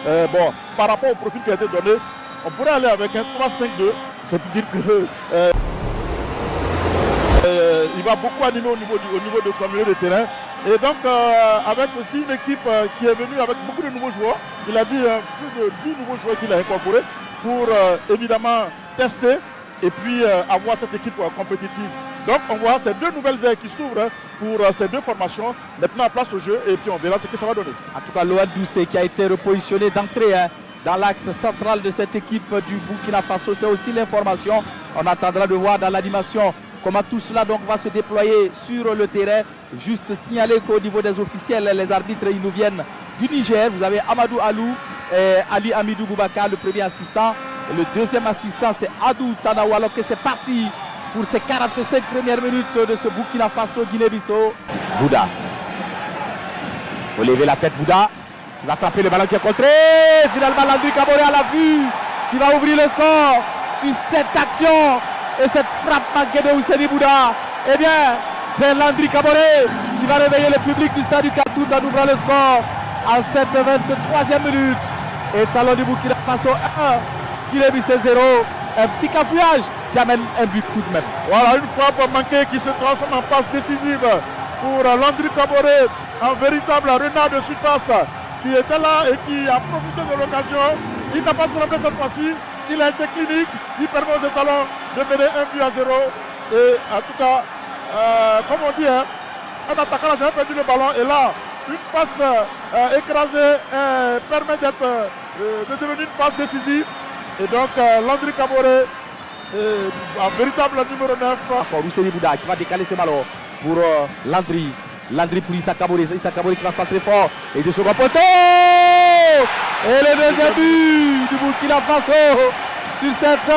Bon, par rapport au profil qui a été donné, on pourrait aller avec un 3-5-2. Ça veut dire que il va beaucoup animer au niveau de son milieu de terrain. Et donc, avec aussi une équipe qui est venue avec beaucoup de nouveaux joueurs. Il a dit plus de 10 nouveaux joueurs qu'il a incorporés pour évidemment tester et puis avoir cette équipe compétitive. Donc, on voit ces deux nouvelles ailes qui s'ouvrent pour ces deux formations. Maintenant, place au jeu et puis on verra ce que ça va donner. En tout cas, Lohan Doucet qui a été repositionné d'entrée dans l'axe central de cette équipe du Burkina Faso. C'est aussi l'information. On attendra de voir dans l'animation comment tout cela donc va se déployer sur le terrain. Juste signaler qu'au niveau des officiels, les arbitres, ils nous viennent du Niger. Vous avez Amadou Alou et Ali Amidou Boubacar, le premier assistant. Et le deuxième assistant, c'est Adou Tanawa. Alors que c'est parti pour ces 45 premières minutes de ce Burkina Faso Guinée-Bissau. Bouda. Faut lever la tête, Bouda. Il va frapper le ballon qui est contré. Finalement, Landry Kaboré à la vue qui va ouvrir le score sur cette action. Et cette frappe manquée de Ousseini Bouda, eh bien, c'est Landry Kaboré qui va réveiller le public du stade du Katoum en ouvrant le score en cette 23e minute. Et talon du Burkina Faso 1, Guinée-Bissau 0. Un petit cafouillage qui amène un but tout de même. Voilà, une frappe manquée qui se transforme en passe décisive pour Landry Kaboré, un véritable renard de surface qui était là et qui a profité de l'occasion. Il n'a pas trompé cette fois-ci. Il a été clinique, il permet aux étalons de mener 1-0. Et en tout cas, comme on dit, un attaquant a jamais perdu le ballon. Et là, une passe écrasée permet de devenir une passe décisive. Et donc, Landry Kaboré, un véritable numéro 9. Encore Ousseini Bouda qui va décaler ce ballon pour Landry. Landry pour Issa Kaboré. Issa Kaboré qui va centrer fort. Et de second poteau. Et le deuxième but du Burkina Faso sur cette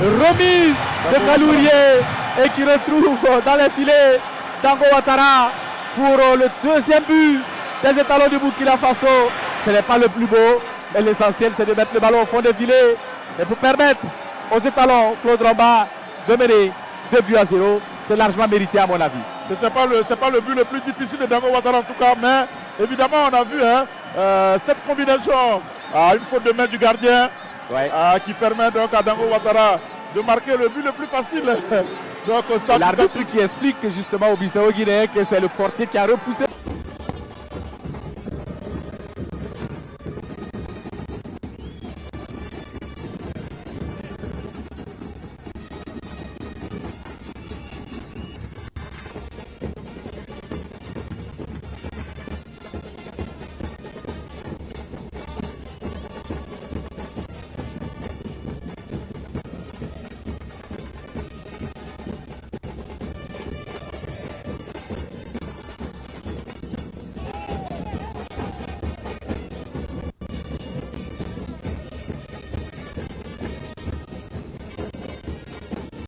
remise de Kalourié et qui retrouve dans les filets Dango Ouattara pour le deuxième but des étalons du Burkina Faso. Ce n'est pas le plus beau, mais l'essentiel c'est de mettre le ballon au fond des filets et pour permettre aux étalons Claude Romba de mener 2-0. C'est largement mérité à mon avis. C'est pas le but le plus difficile de Dango Ouattara en tout cas, mais évidemment on a vu cette combinaison, une faute de main du gardien qui permet donc à Dango Ouattara de marquer le but le plus facile. L'arbitre qui explique justement au Bissau Guinéen que c'est le portier qui a repoussé.